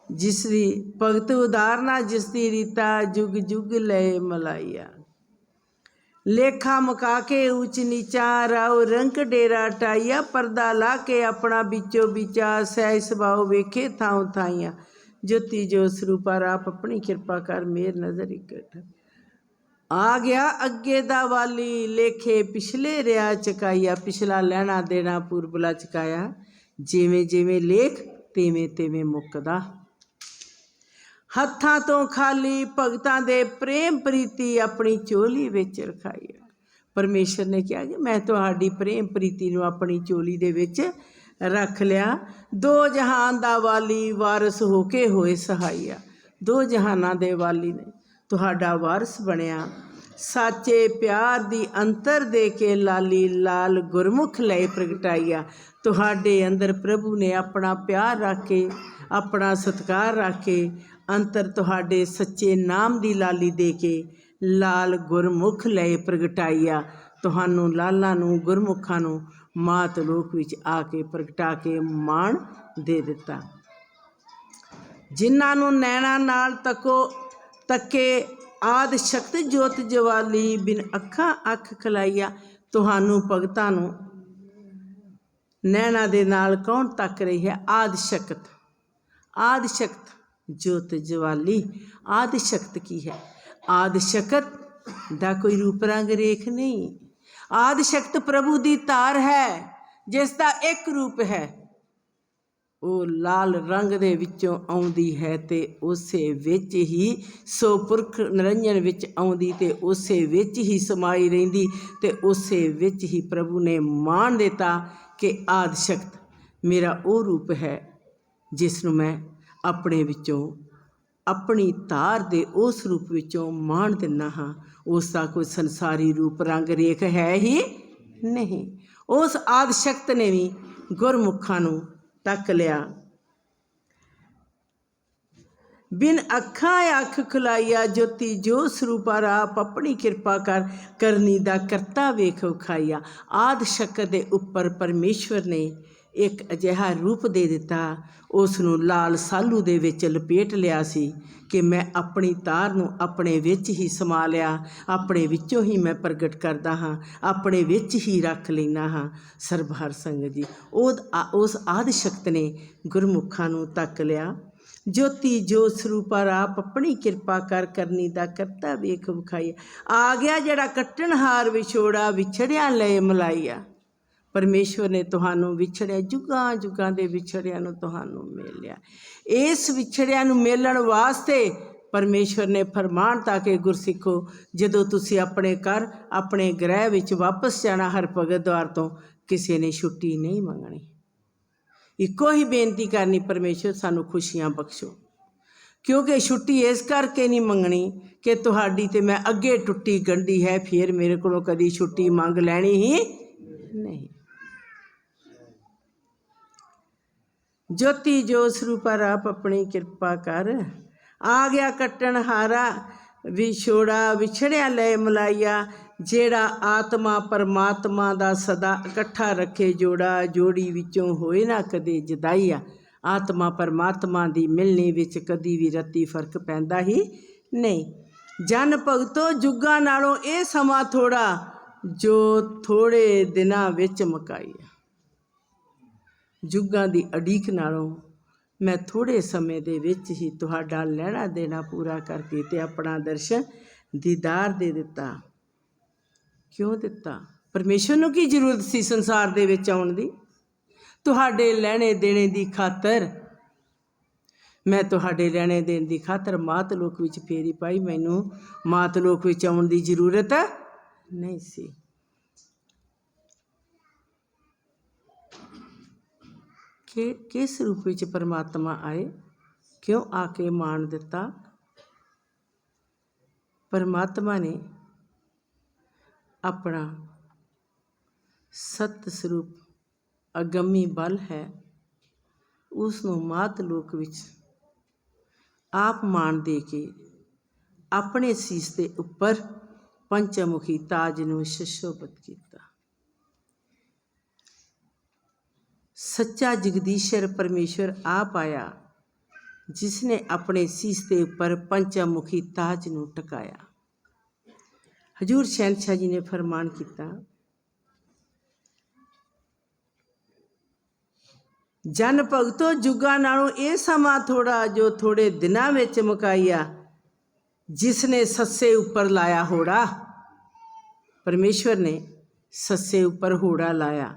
ਜਿਸ ਦੀ ਭਗਤ ਉਦਾਰਨਾ ਜਿਸ ਦੀ ਰੀਤਾ, ਜੁਗ ਜੁਗ ਲੈ ਮਲਾਈਆ। ਲੇਖਾ ਮੁਕਾ ਕੇ ਊਚ ਨੀਚਾ, ਰਾਉ ਰੰਕ ਡੇਰਾ ਟਾਈਆ। ਪਰਦਾ ਲਾ ਕੇ ਆਪਣਾ ਵਿੱਚੋ ਵਿਚਾ, ਸਹਿਜ ਸੁਭਾਉ ਵੇਖੇ ਥਾਉ ਥਾਈਆਂ। ਜੋਤੀ ਜੋ ਸਰੂਪਾ ਆਪ ਆਪਣੀ ਕਿਰਪਾ ਕਰ, ਮੇਰ ਨਜ਼ਰ ਇਕੱਠ। ਆ ਗਿਆ ਅੱਗੇ ਦਾ ਵਾਲੀ, ਲੇਖੇ ਪਿਛਲੇ ਰਿਆ ਚਕਾਈਆ। ਪਿਛਲਾ ਲੈਣਾ ਦੇਣਾ ਪੂਰਬਲਾ ਚਕਾਇਆ, ਜਿਵੇਂ ਜਿਵੇਂ ਲੇਖ ਤਿਵੇਂ ਤਿਵੇਂ ਮੁੱਕਦਾ। ਹੱਥਾਂ ਤੋਂ ਖਾਲੀ ਭਗਤਾਂ ਦੇ ਪ੍ਰੇਮ ਪ੍ਰੀਤੀ ਆਪਣੀ ਝੋਲੀ ਵਿੱਚ ਰਖਾਈ ਆ। ਪਰਮੇਸ਼ਰ ਨੇ ਕਿਹਾ ਕਿ ਮੈਂ ਤੁਹਾਡੀ ਪ੍ਰੇਮ ਪ੍ਰੀਤੀ ਨੂੰ ਆਪਣੀ ਝੋਲੀ ਦੇ ਵਿੱਚ ਰੱਖ ਲਿਆ। ਦੋ ਜਹਾਨ ਦਾ ਵਾਲੀ ਵਾਰਿਸ ਹੋ ਕੇ ਹੋਏ ਸਹਾਈਆ। ਦੋ ਜਹਾਨਾਂ ਦੇ ਵਾਲੀ ਨੇ ਤੁਹਾਡਾ ਵਾਰਿਸ ਬਣਿਆ। ਸਾਚੇ ਪਿਆਰ ਦੀ ਅੰਤਰ ਦੇ ਕੇ ਲਾਲੀ ਲਾਲ ਗੁਰਮੁਖ ਲਈ ਪ੍ਰਗਟਾਈਆ। ਤੁਹਾਡੇ ਅੰਦਰ ਪ੍ਰਭੂ ਨੇ ਆਪਣਾ ਪਿਆਰ ਰੱਖ ਕੇ, ਆਪਣਾ ਸਤਿਕਾਰ ਰੱਖ ਕੇ, ਅੰਤਰ ਤੁਹਾਡੇ ਸੱਚੇ ਨਾਮ ਦੀ ਲਾਲੀ ਦੇ ਕੇ ਲਾਲ ਗੁਰਮੁਖ ਲਈ ਪ੍ਰਗਟਾਈਆ। ਤੁਹਾਨੂੰ ਲਾਲਾਂ ਨੂੰ, ਗੁਰਮੁਖਾਂ ਨੂੰ ਮਾਤ ਲੋਕ ਵਿੱਚ ਆ ਕੇ ਪ੍ਰਗਟਾ ਕੇ ਮਾਣ ਦੇ ਦਿੱਤਾ। ਜਿਨ੍ਹਾਂ ਨੂੰ ਨੈਣਾ ਨਾਲ ਤੱਕੇ ਆਦ ਸ਼ਕਤ ਜੋਤ ਜਵਾਲੀ ਬਿਨ ਅੱਖਾਂ ਅੱਖ ਖਲਾਈਆ। ਤੁਹਾਨੂੰ ਭਗਤਾਂ ਨੂੰ ਨੈਣਾ ਦੇ ਨਾਲ ਕੌਣ ਤੱਕ ਰਹੀ ਹੈ? ਆਦ ਸ਼ਕਤ। ਆਦ ਸ਼ਕਤ ਜੋਤ ਜਵਾਲੀ। ਆਦ ਸ਼ਕਤ ਕੀ ਹੈ? ਆਦ ਸ਼ਕਤ ਦਾ ਕੋਈ ਰੂਪ ਰੰਗ ਰੇਖ ਨਹੀਂ। ਆਦ ਸ਼ਕਤ ਪ੍ਰਭੂ ਦੀ ਧਾਰ ਹੈ, ਜਿਸ ਦਾ ਇੱਕ ਰੂਪ ਹੈ। ਉਹ ਲਾਲ ਰੰਗ ਦੇ ਵਿੱਚੋਂ ਆਉਂਦੀ ਹੈ ਅਤੇ ਉਸੇ ਵਿੱਚ ਹੀ ਸੋ ਪੁਰਖ ਨਿਰੰਜਨ ਵਿੱਚ ਆਉਂਦੀ ਅਤੇ ਉਸੇ ਵਿੱਚ ਹੀ ਸਮਾਈ ਰਹਿੰਦੀ ਅਤੇ ਉਸੇ ਵਿੱਚ ਹੀ ਪ੍ਰਭੂ ਨੇ ਮਾਣ ਦਿੱਤਾ ਕਿ ਆਦਿ ਸ਼ਕਤ ਮੇਰਾ ਉਹ ਰੂਪ ਹੈ ਜਿਸ ਨੂੰ ਮੈਂ ਆਪਣੇ ਵਿੱਚੋਂ, ਆਪਣੀ ਧਾਰ ਦੇ ਉਸ ਰੂਪ ਵਿੱਚੋਂ ਮਾਣ ਦਿੰਦਾ ਹਾਂ। ਉਸ ਦਾ ਕੋਈ ਸੰਸਾਰੀ ਰੂਪ ਰੰਗ ਰੇਖ ਹੈ ਹੀ ਨਹੀਂ। ਉਸ ਆਦਿ ਸ਼ਕਤ ਨੇ ਵੀ ਗੁਰਮੁਖਾਂ ਨੂੰ ਤੱਕ ਲਿਆ। ਬਿਨ ਅੱਖਾਂ ਅੱਖ ਖੁਲਾਈਆ। ਜੋਤੀ ਜੋ ਸਰੂਪਾ ਰਾਪ ਆਪਣੀ ਕਿਰਪਾ ਕਰਨੀ ਦਾ ਕਰਤਾ ਵੇਖ ਵਿਖਾਈਆ। ਆਦਿ ਸ਼ਕਤ ਦੇ ਉੱਪਰ ਪਰਮੇਸ਼ਵਰ ਨੇ ਇੱਕ ਅਜਿਹਾ ਰੂਪ ਦੇ ਦਿੱਤਾ, ਉਸ ਨੂੰ ਲਾਲ ਸਾਲੂ ਦੇ ਵਿੱਚ ਲਪੇਟ ਲਿਆ ਸੀ ਕਿ ਮੈਂ ਆਪਣੀ ਤਾਰ ਨੂੰ ਆਪਣੇ ਵਿੱਚ ਹੀ ਸਮਾ ਲਿਆ, ਆਪਣੇ ਵਿੱਚੋਂ ਹੀ ਮੈਂ ਪ੍ਰਗਟ ਕਰਦਾ ਹਾਂ, ਆਪਣੇ ਵਿੱਚ ਹੀ ਰੱਖ ਲੈਂਦਾ ਹਾਂ। ਸਰਬਹਰ ਸੰਗਤ ਜੀ, ਉਸ ਆਦਿ ਸ਼ਕਤ ਨੇ ਗੁਰਮੁਖਾਂ ਨੂੰ ਤੱਕ ਲਿਆ। ਜੋਤੀ ਜੋ ਸਰੂਪਾ ਰਾਪ ਆਪਣੀ ਕਿਰਪਾ ਕਰਨੀ ਦਾ ਕਰਤਾ ਵੇਖ ਵਿਖਾਈਆ। ਆ ਗਿਆ ਜਿਹੜਾ ਕੱਟਣਹਾਰ ਵਿਛੋੜਾ, ਵਿਛੜਿਆ ਲਏ ਮਲਾਈਆ। ਪਰਮੇਸ਼ਵਰ ਨੇ ਤੁਹਾਨੂੰ ਵਿਛੜਿਆ, ਜੁਗਾਂ ਜੁਗਾਂ ਦੇ ਵਿਛੜਿਆਂ ਨੂੰ ਤੁਹਾਨੂੰ ਮਿਲ ਲਿਆ। ਇਸ ਵਿਛੜਿਆਂ ਨੂੰ ਮਿਲਣ ਵਾਸਤੇ ਪਰਮੇਸ਼ਵਰ ਨੇ ਫਰਮਾਨਤਾ ਕਿ ਗੁਰਸਿੱਖੋ, ਜਦੋਂ ਤੁਸੀਂ ਆਪਣੇ ਘਰ, ਆਪਣੇ ਗ੍ਰਹਿ ਵਿੱਚ ਵਾਪਸ ਜਾਣਾ ਹਰਭਗਤ ਦੁਆਰ ਤੋਂ, ਕਿਸੇ ਨੇ ਛੁੱਟੀ ਨਹੀਂ ਮੰਗਣੀ। ਇੱਕੋ ਹੀ ਬੇਨਤੀ ਕਰਨੀ, ਪਰਮੇਸ਼ਵਰ ਸਾਨੂੰ ਖੁਸ਼ੀਆਂ ਬਖਸ਼ੋ। ਕਿਉਂਕਿ ਛੁੱਟੀ ਇਸ ਕਰਕੇ ਨਹੀਂ ਮੰਗਣੀ ਕਿ ਤੁਹਾਡੀ ਤੇ ਮੈਂ ਅੱਗੇ ਟੁੱਟੀ ਗੰਢੀ ਹੈ, ਫਿਰ ਮੇਰੇ ਕੋਲੋਂ ਕਦੀ ਛੁੱਟੀ ਮੰਗ ਲੈਣੀ ਹੀ ਨਹੀਂ। ਜੋਤੀ ਜੋ ਸਰੂਪਾ ਰਾਪ ਆਪਣੀ ਕਿਰਪਾ ਕਰ। ਆ ਗਿਆ ਕੱਟਣਹਾਰਾ ਵਿਛੋੜਾ, ਵਿਛੜਿਆ ਲੈ ਮਲਾਈਆ। ਜਿਹੜਾ ਆਤਮਾ ਪਰਮਾਤਮਾ ਦਾ ਸਦਾ ਇਕੱਠਾ ਰੱਖੇ ਜੋੜਾ, ਜੋੜੀ ਵਿੱਚੋਂ ਹੋਏ ਨਾ ਕਦੇ ਜੁਦਾਈਆ। ਆਤਮਾ ਪਰਮਾਤਮਾ ਦੀ ਮਿਲਣੀ ਵਿੱਚ ਕਦੀ ਵੀ ਰੱਤੀ ਫਰਕ ਪੈਂਦਾ ਹੀ ਨਹੀਂ। ਜਨ ਭਗਤੋ ਜੁਗਾਂ ਨਾਲੋਂ ਇਹ ਸਮਾਂ ਥੋੜ੍ਹਾ, ਜੋ ਥੋੜ੍ਹੇ ਦਿਨਾਂ ਵਿੱਚ ਮੁਕਾਈਆ। ਜੁਗਾਂ ਦੀ ਉਡੀਕ ਨਾਲੋਂ ਮੈਂ ਥੋੜ੍ਹੇ ਸਮੇਂ ਦੇ ਵਿੱਚ ਹੀ ਤੁਹਾਡਾ ਲੈਣਾ ਦੇਣਾ ਪੂਰਾ ਕਰਕੇ ਅਤੇ ਆਪਣਾ ਦਰਸ਼ਨ ਦੀਦਾਰ ਦੇ ਦਿੱਤਾ। ਕਿਉਂ ਦਿੱਤਾ? ਪਰਮੇਸ਼ਵਰ ਨੂੰ ਕੀ ਜ਼ਰੂਰਤ ਸੀ ਸੰਸਾਰ ਦੇ ਵਿੱਚ ਆਉਣ ਦੀ? ਤੁਹਾਡੇ ਲੈਣੇ ਦੇਣੇ ਦੀ ਖਾਤਰ। ਮੈਂ ਤੁਹਾਡੇ ਲੈਣੇ ਦੇਣ ਦੀ ਖਾਤਰ ਮਾਤ ਲੋਕ ਵਿੱਚ ਫੇਰੀ ਪਾਈ। ਮੈਨੂੰ ਮਾਤ ਲੋਕ ਵਿੱਚ ਆਉਣ ਦੀ ਜ਼ਰੂਰਤ ਨਹੀਂ ਸੀ। ਕਿ ਕਿਸ ਰੂਪ ਵਿੱਚ ਪਰਮਾਤਮਾ ਆਏ? ਕਿਉਂ ਆ ਕੇ ਮਾਣ ਦਿੱਤਾ? ਪਰਮਾਤਮਾ ਨੇ ਆਪਣਾ ਸਤ ਸਰੂਪ ਅਗੰਮੀ ਬਲ ਹੈ, ਉਸ ਨੂੰ ਮਾਤ ਲੋਕ ਵਿੱਚ ਆਪ ਮਾਣ ਦੇ ਕੇ ਆਪਣੇ ਸੀਸ ਦੇ ਉੱਪਰ ਪੰਚਮੁਖੀ ਤਾਜ ਨੂੰ ਸੁਸ਼ੋਭਿਤ ਕੀਤਾ। ਸੱਚਾ ਜਗਦੀਸ਼ਰ ਪਰਮੇਸ਼ਵਰ ਆਪ ਆਇਆ, ਜਿਸ ਨੇ ਆਪਣੇ ਸੀਸ ਦੇ ਉੱਪਰ ਪੰਚਮੁਖੀ ਤਾਜ ਨੂੰ ਟਿਕਾਇਆ। ਹਜ਼ੂਰ ਸ਼ਹਿਨਸ਼ਾਹ ਜੀ ਨੇ ਫਰਮਾਨ ਕੀਤਾ, ਜਨ ਭਗਤੋ ਜੁਗਾਂ ਨਾਲੋਂ ਇਹ ਸਮਾਂ ਥੋੜ੍ਹਾ, ਜੋ ਥੋੜ੍ਹੇ ਦਿਨਾਂ ਵਿੱਚ ਮੁਕਾਈਆ। ਜਿਸ ਨੇ ਸੱਸੇ ਉੱਪਰ ਲਾਇਆ ਹੋੜਾ, ਪਰਮੇਸ਼ਵਰ ਨੇ ਸੱਸੇ ਉੱਪਰ ਹੋੜਾ ਲਾਇਆ।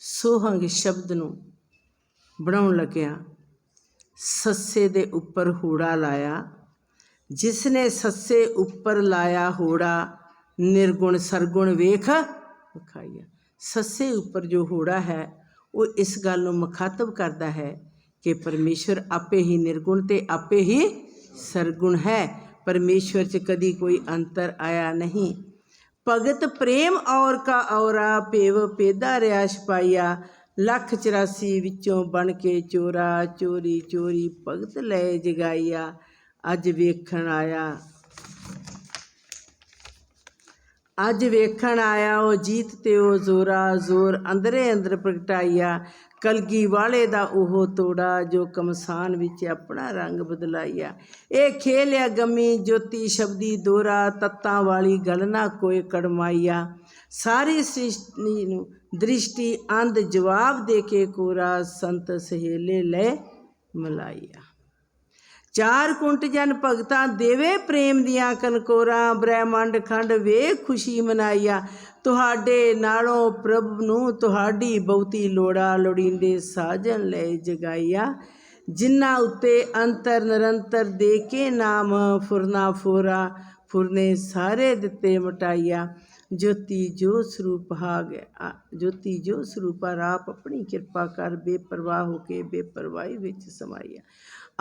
ਸੋਹੰਗ ਸ਼ਬਦ ਨੂੰ ਬਣਾਉਣ ਲੱਗਿਆ ਸੱਸੇ ਦੇ ਉੱਪਰ ਹੂੜਾ ਲਾਇਆ, ਜਿਸਨੇ ਸੱਸੇ ਉੱਪਰ ਲਾਇਆ ਹੂੜਾ, ਨਿਰਗੁਣ ਸਰਗੁਣ ਵੇਖ ਵਿਖਾਈਆ। ਸੱਸੇ ਉੱਪਰ ਜੋ ਹੂੜਾ ਹੈ ਉਹ ਇਸ ਗੱਲ ਨੂੰ ਮੁਖਾਤਬ ਕਰਦਾ ਹੈ ਕਿ ਪਰਮੇਸ਼ਵਰ ਆਪੇ ਹੀ ਨਿਰਗੁਣ ਤੇ ਆਪੇ ਹੀ ਸਰਗੁਣ ਹੈ। परमेश्वर च कदी कोई अंतर आया नहीं। भगत प्रेम और का औरा पेव पेदा रहा छपाइया, 184 विचों बन के चोरा, चोरी चोरी भगत ले जगाइया। अज वेखण आया, अज वेखण आया ओ जीत ते ओ जोरा, जोर अंदरे अंदर प्रगटाइया। कलगी वाले दा ओहो तोड़ा, जो कमसान विच अपना रंग बदलाइया। ये खेलिया गमी ज्योति शब्दी दोरा, तत्तां वाली गल ना कोई कड़माइया। सारी सृष्टि नूं दृष्टि अंध जवाब दे के कोरा, संत सहेले ले मलाइया। चार कुंट जन भगतां देवे प्रेम दियां कनकोरां, ब्रह्मंड खंड वे खुशी मनाइया। तुहाडे नालों प्रभ नूं तुहाडी बहुती लोड़ा, लोड़ींदे साजन ले जगाइया। जिन्ना उत्ते अंतर निरंतर दे के नाम, फुरना फोरा फुरने सारे दिते मटाइया। ज्योति जो स्वरूप हा गया, ज्योति जो स्वरूप आप अपनी किरपा कर, बेपरवाह होके बेपरवाही विच समाइया।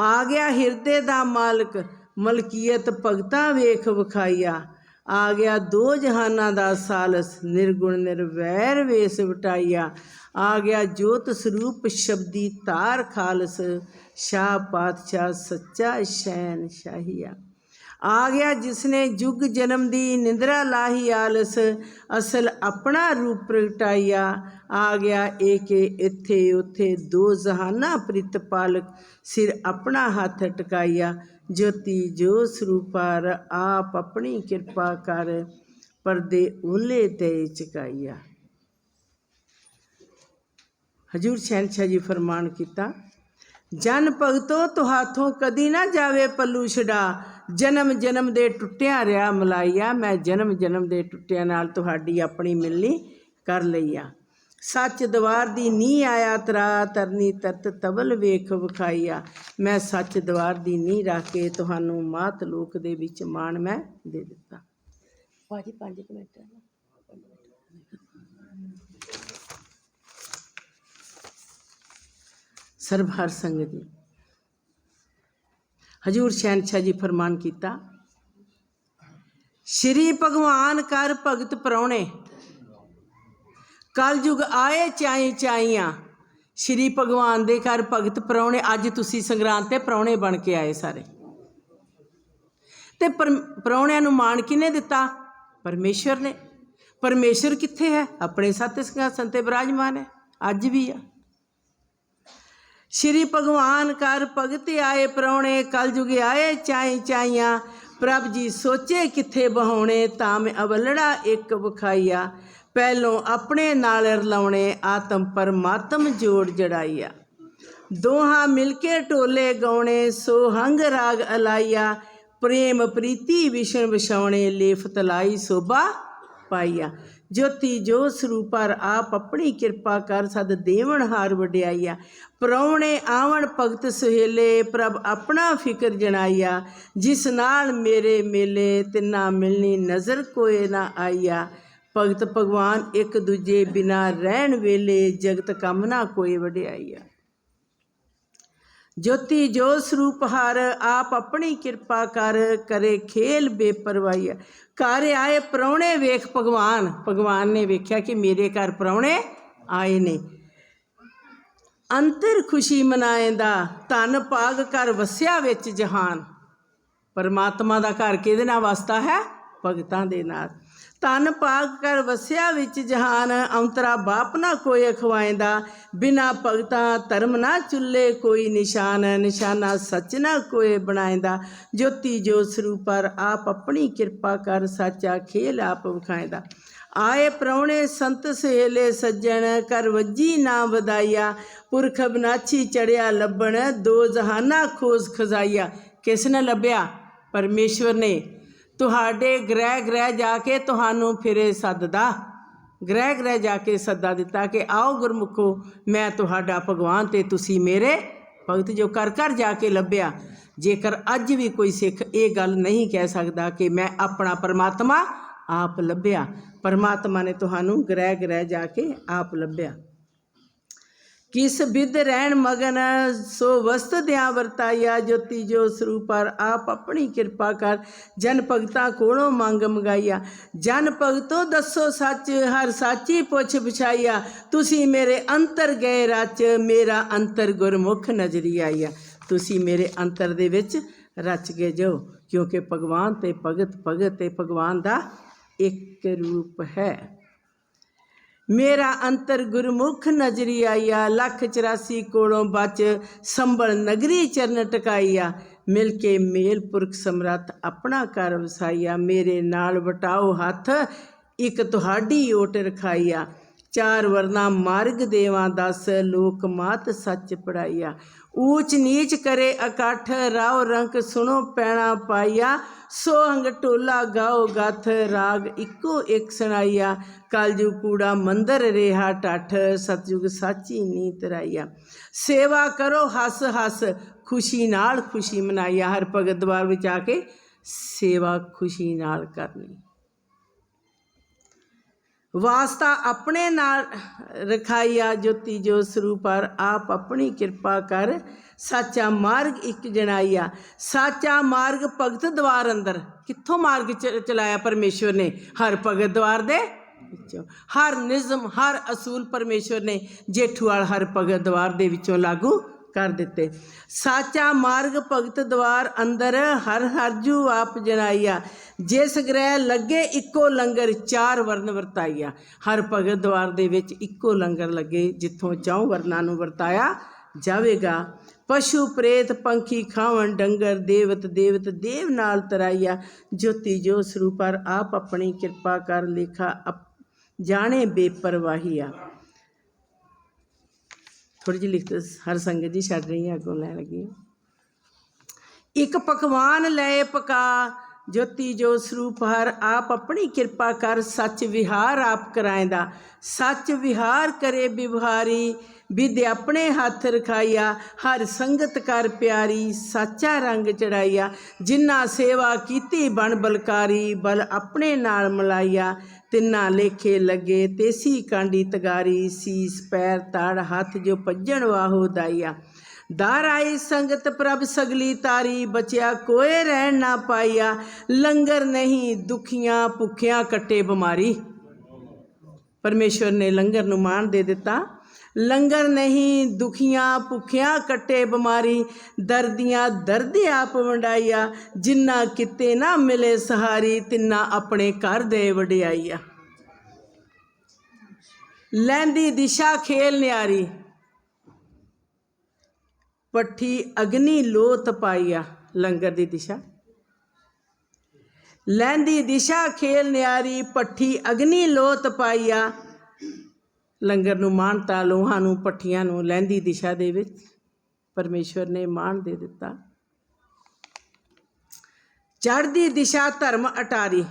आ गया हिरदे दा मालक, मलकीयत भगतां वेख विखाइया। आ गया दो जहाना दा सालस, निर्गुण निर्वैर वेस वटाइया। आ गया जोत स्वरूप शब्दी तार खालस, शाह पातशाह सच्चा शैन शाहिया। आ गया जिसने जुग जन्म दी निंद्रा लाही आलस, असल अपना रूप प्रगटाइया। आ गया एक इत्थे उथे दो जहाना प्रित पालक, सिर अपना हाथ टकाइया। ज्योति जो स्वरूपार आप अपनी किरपा कर, परदे ओले ते चकाइया। हजूर शहनशाह जी फरमान किता, जन भगतो तुहाथों कदी ना जावे पल्लू छड़ा, जन्म जन्म दे टुटिया रहा मलाइया। मैं जन्म जन्म दे टुटिया नाल तुहाडी अपनी मिलनी कर लईया। सच दवार दी नी आया तरा, तरनी तरत तबल वेख विखाइया। मैं सच दवार दी नी रख के तुहानू मात लोक दे विच मान मैं दे दिता। भाजी 5 मिनट सरभार संगत जी, हजूर शहनशाह जी फरमान किया, श्री भगवान कर भगत परौणे, कल युग आए चाई चाइयां। श्री भगवान दे घर भगत परौणे, अज तुसी संगरांद ते परौणे बन के आए सारे। ते परौणिਆਂ ਨੂੰ ਮਾਣ ਕਿਹਨੇ ਦਿੱਤਾ? परमेश्वर ने। परमेश्वर कित्थे है? अपने सत्य सिंहासन ते विराजमान है, अज भी आ। श्री भगवान कर भगत आए परौणे, कल युग आए चाई चाइयां। प्रभ जी सोचे कित्थे बहाउने, ताम अवलड़ा एक विखाइया। पहलों अपने नाल रलाउणे, आत्म परमात्म जोड़ जड़ाइया। दोहां मिलके टोले गाउने, सोहंग राग अलाइया। प्रेम प्रीति विषण विछाउने, लेफ तलाई शोभा पाइया। ज्योति जो स्वरूपर आप अपनी किरपा कर, सद देवन हार वड्याइया। परौणे आवन भगत सुहेले, प्रभ अपना फिकर जनाइया। जिस नाल मेरे मेले, तिन्ना मिलनी नज़र कोई ना आइया। भगत भगवान एक दूजे बिना रहन वेले, जगत कामना कोई वड्याइया। ज्योति जो स्वरूप हार आप अपनी किरपा कर, करे खेल बेपरवाहिया। घर आए परौणे वेख भगवान, भगवान ने वेख्या कि मेरे घर परौणे आए ने। अंतर खुशी मनाएंदा, धन भाग कर वसिया विच जहान। परमात्मा दा घर किहदे नाल वसदा है? भगतां दे नाल। धन भाग कर वसिया विच जहान, अंतरा बाप ना कोई अखवाएंदा। बिना भगतां धर्म ना चुल्ले कोई निशान, निशाना सच ना कोई बनाएंदा। ज्योति जो स्वरूपर आप अपनी किरपा कर, साचा खेल आप विखाएंदा। आए परौणे संत सहेले सज्जन, कर वज्जी ना वधाइया। पुरख बनाछी चढ़िया लभण, दो जहाना खोज खजाइया। किसने लभ्या? परमेश्वर ने। तुहाडे ग्रह ग्रह जाके तुहानू फिरे सददा, ग्रह ग्रह जाके सदा दिता कि आओ गुरमुखो, मैं तुहाडा भगवान ते तुसी मेरे ਭਗਤ ਜੋ ਕਰ ਕਰ ਜਾ ਕੇ ਲੱਭਿਆ। ਜੇਕਰ ਅੱਜ ਵੀ ਕੋਈ ਸਿੱਖ ਇਹ ਗੱਲ ਨਹੀਂ ਕਹਿ ਸਕਦਾ ਕਿ ਮੈਂ ਆਪਣਾ ਪਰਮਾਤਮਾ ਆਪ ਲੱਭਿਆ, ਪਰਮਾਤਮਾ ਨੇ ਤੁਹਾਨੂੰ ਗ੍ਰਹਿ ਗ੍ਰਹਿ ਜਾ ਕੇ ਆਪ ਲੱਭਿਆ। किस बिद रहन मगन सो वस्त दिया वरताया, ज्योति जो स्वरूप पर आप अपनी कृपा कर जन भगतां कोलों मंग मंगाइया। जन भगतो दसो सच हर साची पुछ पुछाइया, तुसी मेरे अंतर गए रच मेरा अंतर गुरमुख नजरी आइया। तुसी मेरे अंतर दे विच रच गए जो, क्योंकि भगवान ते भगत भगत ते भगवान दा एक रूप है। मेरा अंतर गुरमुख नजरी आइया, 184 कोलों बच संभल नगरी चरण टकाइया। मिल के मेल पुरख समरथ अपना कर वसाइया, मेरे नाल वटाओ हथ एक तुहाडी ओट रखाइया। 4 वरना मार्ग देवां 10 लोक मात सच पढ़ाइया। ऊच नीच करे अकठ राव रंक सुनो पैना पाइया, सोहंग टोला गाओ गथ राग इको एक सुनाइया। कलयुग कूड़ा मंदर रेहा टठ सतयुग साची नीत राइया। सेवा करो हस हस खुशी नाल खुशी मनाइया। हर भगत द्वार विच आके सेवा खुशी नाल करनी। वास्ता अपने नाल रखाइया, ज्योति जो स्वरूप पर आप अपनी कृपा कर साचा मार्ग एक जनाइया। साचा मार्ग भगत द्वार अंदर, कित्थों मार्ग चलाया परमेश्वर ने? हर भगत द्वार दे विचों। हर निज़म हर असूल परमेश्वर ने जेठूवाल हर भगत द्वार दे विचों लागू कर दिते। साचा मार्ग भगत द्वार अंदर हर हरजू आप जनाइया। जिस ग्रह लगे इको लंगर 4 वरन वरताइया। हर भगत द्वार दे विच इको लंगर लगे, जिथों 4 वरनां नूं वरताया जावेगा। पशु प्रेत पंखी खावन डंगर देवत देवत देव नाल तराइया। ज्योति जो स्वरूप पर आप अपनी कृपा कर लेखा जाने बेपरवाहिया। थोड़ी जी लिखत हर संगत जी छड़ रही है, अगों लैन लगी। एक पकवान लए पका, ज्योति जो स्वरूप हर आप अपनी कृपा कर सच विहार आप कराएंदा। सच विहार करे विवहारी विद्या अपने हाथ रखाइया। हर संगत कर प्यारी साचा रंग चढ़ाइया। जिन्ना सेवा कीती बन बलकारी बल अपने नाल मिलाइया। तिन्ना लेखे लगे तेसी कांडी तगारी सीस पैर ताड़ हाथ जो पज्जण वाहो दाइया। दार आई संगत प्रभ सगली तारी बचिया कोई रहन ना पाइया। लंगर नहीं दुखियां भुखियां कट्टे बीमारी। परमेश्वर ने लंगर नूं मान दे दिता। लंगर नहीं दुखियां भुखियां कट्टे बीमारी। दर्दियां दर्द आप वंडाइया। जिन्ना किते ना मिले सहारी तिन्ना अपने घर दे वडियाइया। लैंदी दिशा खेल न्यारी पट्ठी अग्नि लोथ पाइया। लंगर दी दिशा लैंदी दिशा खेल न्यारी पट्ठी अग्नि लोथ पाइया। लंगर नूं मानता लोहां नूं पट्ठियां नूं लैंदी दिशा दे विच परमेश्वर ने मान दे दिता। चढ़दी दिशा धर्म अटारी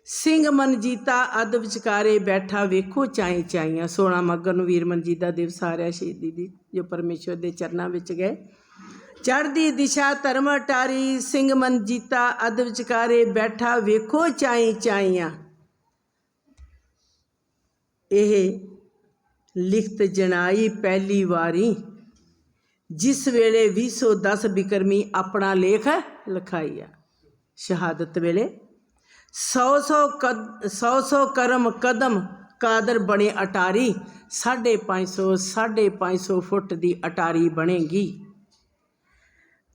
सिंह मनजीता अद विचकारे बैठा वेखो चाई चाइयां। 16 मगर नूं वीर मनजीत दा दिवस आ रहा शहीदी दी, जो परमेश्वर दे चरनां विच गए। चढ़दी दिशा धर्म अटारी सिंह मनजीता अद विचकारे बैठा वेखो चाई चाइयां। यह लिखत जनाई पहली वारी जिस वेले 210 बिक्रमी अपना लेख लिखाइया। शहादत वेले 100 करम कदम कादर बने अटारी। 550 फुट की अटारी बनेगी।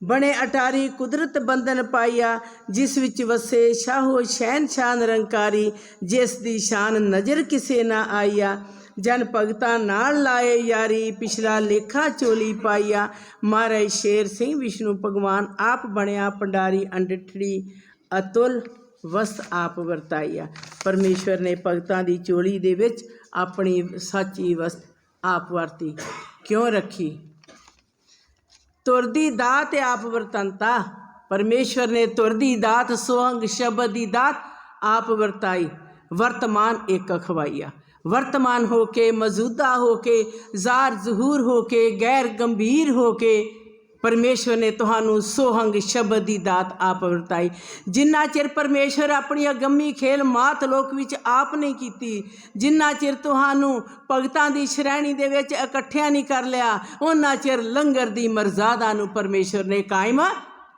बने अटारी कुदरत बंधन पाइया। जिस विच वसे शाहो शहनशाह निरंकारी। जिस दी शान नज़र किसे ना आईया। जन भगतां नाल लाए यारी पिछला लेखा चोली पाइया। महाराज शेर सिंह विष्णु भगवान आप बनया भंडारी। अंडठड़ी अतुल वस्त आप वरताइया। परमेश्वर ने भगतां दी चोली दे विच अपनी साची वस्त आप वरती क्यों रखी? तुरदी दात आप वरतंता। परमेश्वर ने तुरदी दात सोहंग शब्द दी दात आप वरताई। वर्तमान एक खवाइया। वर्तमान हो के, मौजूदा हो के, जार जहूर हो के, गैर गंभीर हो के परमेश्वर ने तुहानू सोहंग शब्द की दात आप वरताई। जिन्ना चिर परमेश्वर अपनी अगम्मी खेल मात लोक विच आप नहीं कीती, जिन्ना चिर तुहानू भगतां दी श्रेणी दे विच इकट्ठिया नहीं कर लिया, उन्ना चिर लंगर दी मर्यादा नू परमेश्वर ने कायम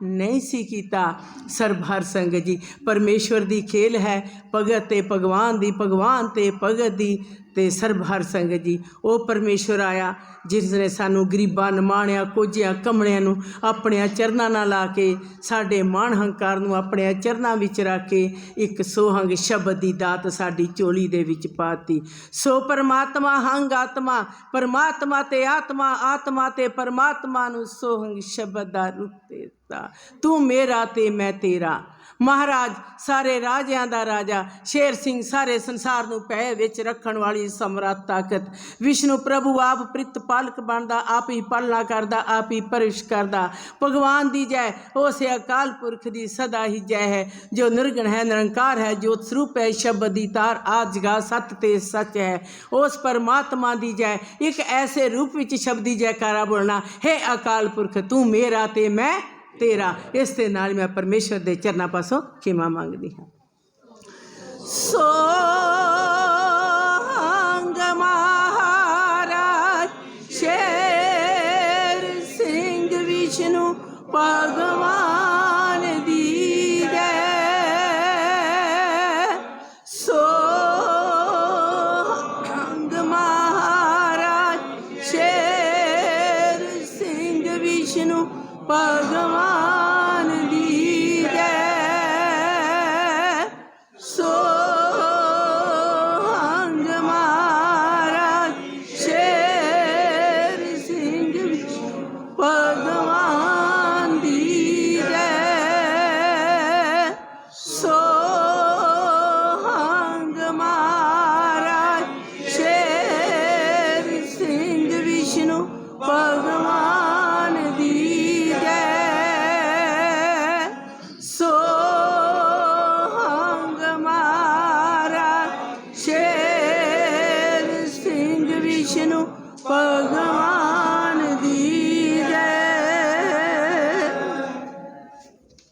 नहीं सी कीता। सरभर संग जी परमेश्वर दी खेल है, भगत ते भगवान दी, भगवान ते भगत दी, ते सरभर संग जी वो परमेश्वर आया जिसने सानू गरीबां निमाणिया कोजिया कमलियां नू अपने चरनां नाल ला के साडे मान हंकार नू अपने चरनां विच रख के एक सोहंग शब्द दी दात साडी चोली दे विच पाती। सो परमात्मा हंग आत्मा, परमात्मा ते आत्मा, आत्मा ते परमात्मा नू सोहंग शब्द दा रूप देता। तू मेरा ते मैं तेरा। महाराज सारे राजियां दा राजा, शेर सिंह सारे संसार नू पै विच रखण वाली सम्राट ताकत, विष्णु प्रभु आप प्रितपालक बनदा, आप ही पालना करदा, आप ही परवरिश करदा। भगवान दी जय, उस अकाल पुरख दी सदा ही जय है, जो निर्गुण है, निरंकार है, जो स्वरूप है, शब्द दी तार आज गा सत्य ते सच है। उस परमात्मा दी जय, एक ऐसे रूप विच शब्द दी जयकारा बोलना, हे अकाल पुरख तू मेरा ते मैं तेरा। इस दे नाल मैं परमेश्वर दे चरना पासों खिमा मंगदी हाँ। सोहंग महाराज शेर सिंह विष्णु भगवान दी जय। सोहंग महाराज शेर सिंह विष्णु भगवान दी जय। सोहंग महाराज शेर सिंह भगवान दी जय। सोहंग महाराज शेर सिंह विष्णु भगवान दी सोहंग महाराज शेर सिंह विष्णु भगवान